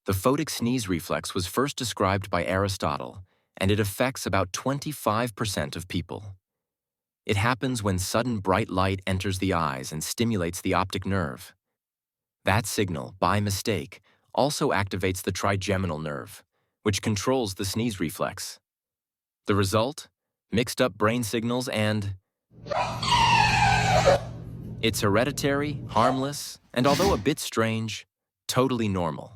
The photic sneeze reflex was first described by Aristotle, and it affects about 25% of people. It happens when sudden bright light enters the eyes and stimulates the optic nerve. That signal, by mistake, also activates the trigeminal nerve, which controls the sneeze reflex. The result? Mixed up brain signals and... It's hereditary, harmless, and although a bit strange, totally normal.